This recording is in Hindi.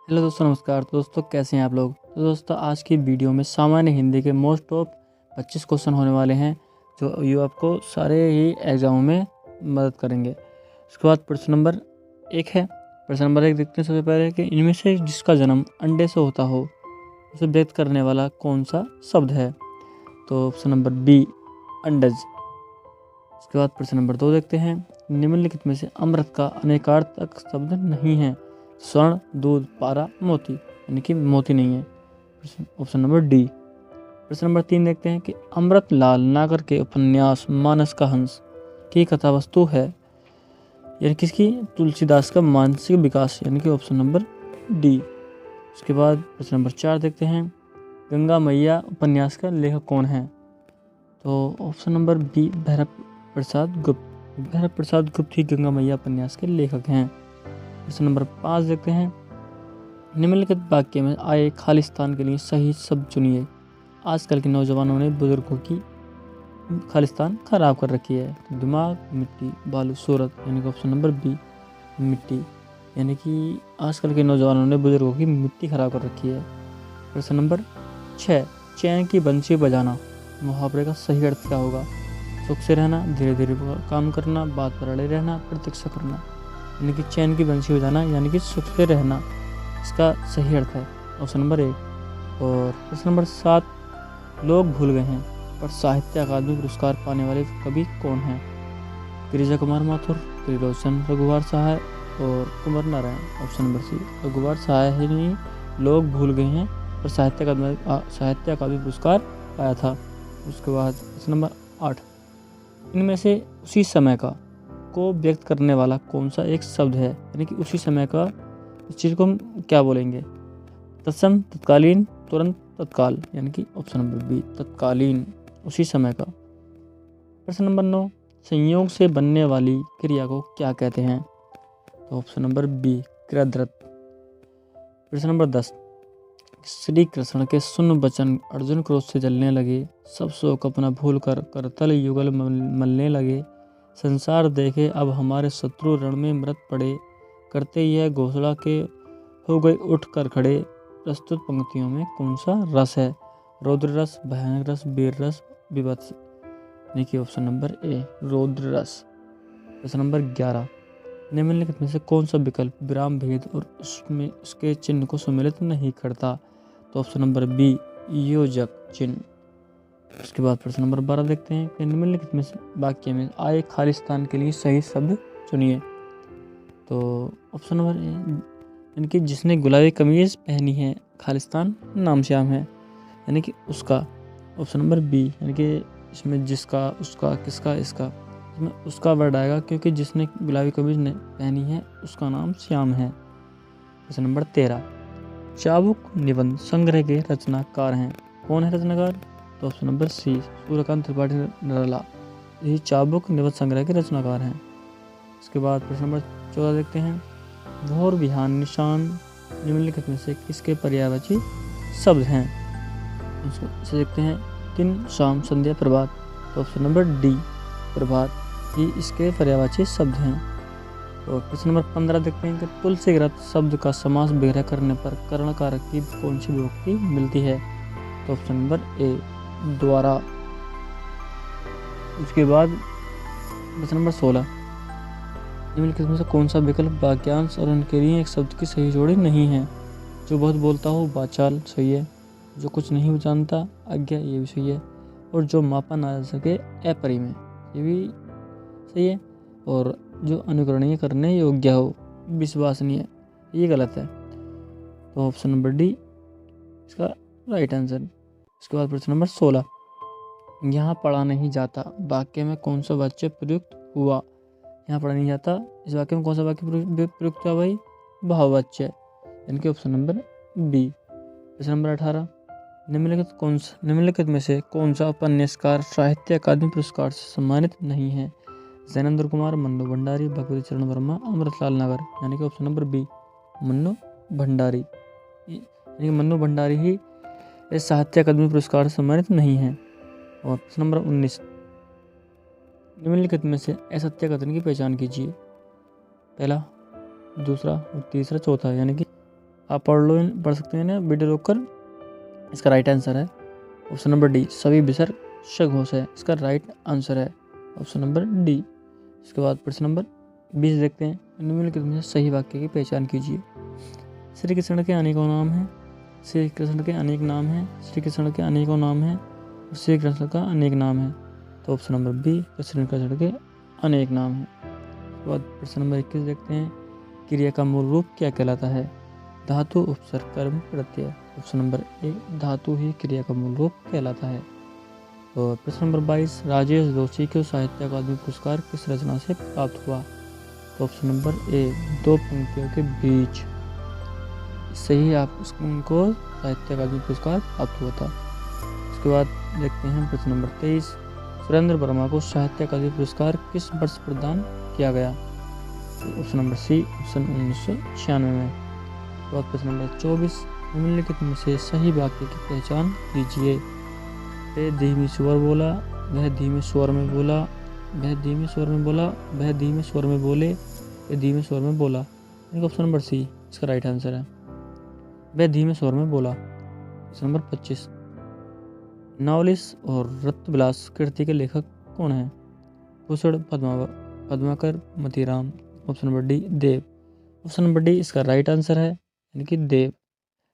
हेलो दोस्तों, नमस्कार। तो दोस्तों कैसे हैं आप लोग। तो दोस्तों आज की वीडियो में सामान्य हिंदी के मोस्ट ऑफ 25 क्वेश्चन होने वाले हैं जो ये आपको सारे ही एग्जामों में मदद करेंगे। उसके बाद प्रश्न नंबर 1 है। प्रश्न नंबर 1 देखते हैं सबसे पहले कि इनमें से जिसका जन्म अंडे से होता हो उसे व्यक्त करने वाला कौन सा शब्द है। तो ऑप्शन नंबर बी, अंडज। उसके बाद प्रश्न नंबर 2 देखते हैं, निम्नलिखित में से अमृत का अनेकार्थक शब्द नहीं है। स्वर्ण, दूध, पारा, मोती, यानी कि मोती नहीं है। Option number D. प्रश्न नंबर 3 देखते हैं कि अमृत लाल नागर के उपन्यास मानस का हंस की कथा वस्तु है, यानी किसकी, तुलसीदास का मानसिक विकास, यानी कि ऑप्शन नंबर डी। उसके बाद प्रश्न नंबर 4 देखते हैं, गंगा मैया उपन्यास का लेखक कौन है। तो ऑप्शन नंबर बी, भैरव प्रसाद गुप्त। भैरव प्रसाद गुप्त ही गंगा मैया उपन्यास के लेखक हैं। प्रश्न नंबर 5 देखते हैं, निम्नलिखित वाक्य में आए खालिस्तान के लिए सही शब्द चुनिए। आजकल के नौजवानों ने बुजुर्गों की खालिस्तान खराब कर रखी है। दिमाग, मिट्टी, बालू, सूरत, यानी कि ऑप्शन नंबर बी, मिट्टी, यानी कि आजकल के नौजवानों ने बुजुर्गों की मिट्टी खराब कर रखी है। प्रश्न नंबर 6, चैन की बंसी बजाना मुहावरे का सही अर्थ क्या होगा। सुख से रहना, धीरे धीरे काम करना, बात पर अड़े रहना, प्रतीक्षा करना, यानी कि चैन की बंसी बजाना यानी कि सुख से रहना, इसका सही अर्थ है ऑप्शन नंबर 1। और प्रश्न नंबर 7, लोग भूल गए हैं पर साहित्य अकादमी पुरस्कार पाने वाले कवि कौन हैं। गिरिजा कुमार माथुर, त्रिलोचन, रघुवर सहाय और कुंवर नारायण। ऑप्शन नंबर सी, रघुवर सहाय ही नहीं, लोग भूल गए हैं पर साहित्य अकादमी पुरस्कार पाया था। उसके बाद प्रश्न नंबर 8, इनमें से उसी समय का को व्यक्त करने वाला कौन सा एक शब्द है, यानी कि उसी समय का, इस चीज़ को हम क्या बोलेंगे। तत्सम, तत्कालीन, तुरंत, तत्काल, यानी कि ऑप्शन नंबर बी, तत्कालीन, उसी समय का। प्रश्न नंबर 9, संयोग से बनने वाली क्रिया को क्या कहते हैं। तो ऑप्शन नंबर बी, क्रियाद्रत। प्रश्न नंबर 10, श्री कृष्ण के सुन वचन अर्जुन क्रोध से जलने लगे, सब शोक अपना भूल कर करतल युगल मलने लगे, संसार देखे अब हमारे शत्रु रण में मृत पड़े, करते यह घोषणा के हो गए उठ कर खड़े। प्रस्तुत पंक्तियों में कौन सा रस है। रौद्र रस, भयानक रस, वीर रस, विभत्स, यानी कि ऑप्शन नंबर ए, रौद्र रस। प्रश्न नंबर 11, निम्नलिखित में से कौन सा विकल्प विराम भेद और उसमें उसके चिन्ह को सम्मिलित नहीं करता। तो ऑप्शन नंबर बी, योजक चिन्ह। उसके बाद प्रश्न नंबर 12 देखते हैं कि निम्नलिखित में से वाक्य में आए खालिस्तान के लिए सही शब्द चुनिए। तो ऑप्शन नंबर ए, यानी कि जिसने गुलाबी कमीज पहनी है खालिस्तान नाम श्याम है, यानी कि उसका। ऑप्शन नंबर बी, यानी कि इसमें जिसका, उसका, किसका, इसका, इसमें उसका वर्ड आएगा क्योंकि जिसने गुलाबी कमीज ने पहनी है उसका नाम श्याम है। प्रश्न नंबर 13, चाबुक निबंध संग्रह के रचनाकार हैं, कौन है रचनाकार। तो option number C, Suryakant Tripathi Nirala, यही चाबुक निबंध संग्रह के रचनाकार हैं। इसके बाद प्रश्न नंबर 14 देखते हैं, भोर, बिहान, निशान निम्नलिखित में से किसके पर्यायवाची शब्द हैं। इसे देखते हैं, दिन, शाम, संध्या, प्रभात। तो ऑप्शन नंबर डी, प्रभात ही इसके पर्यायवाची शब्द हैं। और प्रश्न नंबर 15 देखते हैं कि तुलसीग्रत शब्द का समास विग्रह करने पर कर्णकारक की कौन सी विभक्ति मिलती है। तो ऑप्शन नंबर ए, द्वारा। उसके बाद प्रश्न नंबर 16, निम्नलिखित में से कौन सा विकल्प वाक्यांश और उनके लिए एक शब्द की सही जोड़ी नहीं है। जो बहुत बोलता हो वाचाल सही है, जो कुछ नहीं जानता अज्ञा, ये भी सही है, और जो मापा ना जा सके अपरिमेय, ये भी सही है, और जो अनुकरणीय करने योग्य हो विश्वसनीय, ये गलत है। तो ऑप्शन नंबर डी इसका राइट आंसर। इसके बाद प्रश्न नंबर 16, यहाँ पढ़ा नहीं जाता वाक्य में कौन सा वाक्य प्रयुक्त हुआ। यहाँ पढ़ा नहीं जाता, इस वाक्य में कौन सा वाक्य प्रयुक्त हुआ भाई, भाववाच्य, यानी कि ऑप्शन नंबर बी। प्रश्न नंबर 18, निम्नलिखित में से कौन सा उपन्यासकार साहित्य अकादमी पुरस्कार से सम्मानित नहीं है। जैनेंद्र कुमार, मन्नू भंडारी, भगवती चरण वर्मा, अमृतलाल नगर, यानी कि option number B, Mannu Bhandari, यानी कि मन्नू भंडारी ही इस साहित्य अकादमी पुरस्कार से सम्मानित नहीं है। और प्रश्न नंबर 19, निम्नलिखित में से असत्य कथन की पहचान कीजिए। पहला, दूसरा और तीसरा, चौथा, यानी कि आप पढ़ सकते हैं ना वीडियो रोककर। इसका राइट आंसर है ऑप्शन नंबर डी, सभी विसर्ग घोष है। इसका राइट आंसर है ऑप्शन नंबर डी। इसके बाद प्रश्न नंबर 20 देखते हैं। निम्नलिखित में से सही वाक्य की पहचान कीजिए। श्री कृष्ण के अनेकों नाम हैं, श्री कृष्ण के अनेक नाम हैं, श्री कृष्ण के अनेकों नाम हैं, श्री कृष्ण का अनेक नाम है। तो option number B, Shri Krishna के अनेक नाम हैं। उसके बाद प्रश्न नंबर 21 देखते हैं। क्रिया का मूल रूप क्या कहलाता है? धातु, उपसर्ग, कर्म, प्रत्यय। ऑप्शन नंबर ए, धातु ही क्रिया का मूल रूप कहलाता है। और प्रश्न नंबर 22, राजेश जोशी को साहित्य अकादमी पुरस्कार किस रचना से प्राप्त हुआ? तो ऑप्शन नंबर ए, दो पंक्तियों के बीच। इससे ही आप उनको साहित्य अकादमी पुरस्कार प्राप्त हुआ था। उसके बाद देखते हैं प्रश्न नंबर 23, सुरेंद्र वर्मा को साहित्य अकादमी पुरस्कार किस वर्ष प्रदान किया गया? तो ऑप्शन नंबर सी, ऑप्शन 1996 में। तो प्रश्न नंबर 24, निम्नलिखित में से सही वाक्य की पहचान कीजिए। वह धीमी स्वर बोला, वह धीमे स्वर में बोला, वह धीमे स्वर में बोला, वह धीमे स्वर में बोले, वह धीमे स्वर में बोला। इनका ऑप्शन नंबर सी इसका राइट आंसर है, वह धीमे स्वर में बोला। ऑप्शन नंबर 25, नवलिस और रत्नविलास कृति के लेखक कौन हैं? Bhushan, Padmakar, Matiram. Option number D, Dev. Option number D इसका राइट आंसर है, यानी कि देव।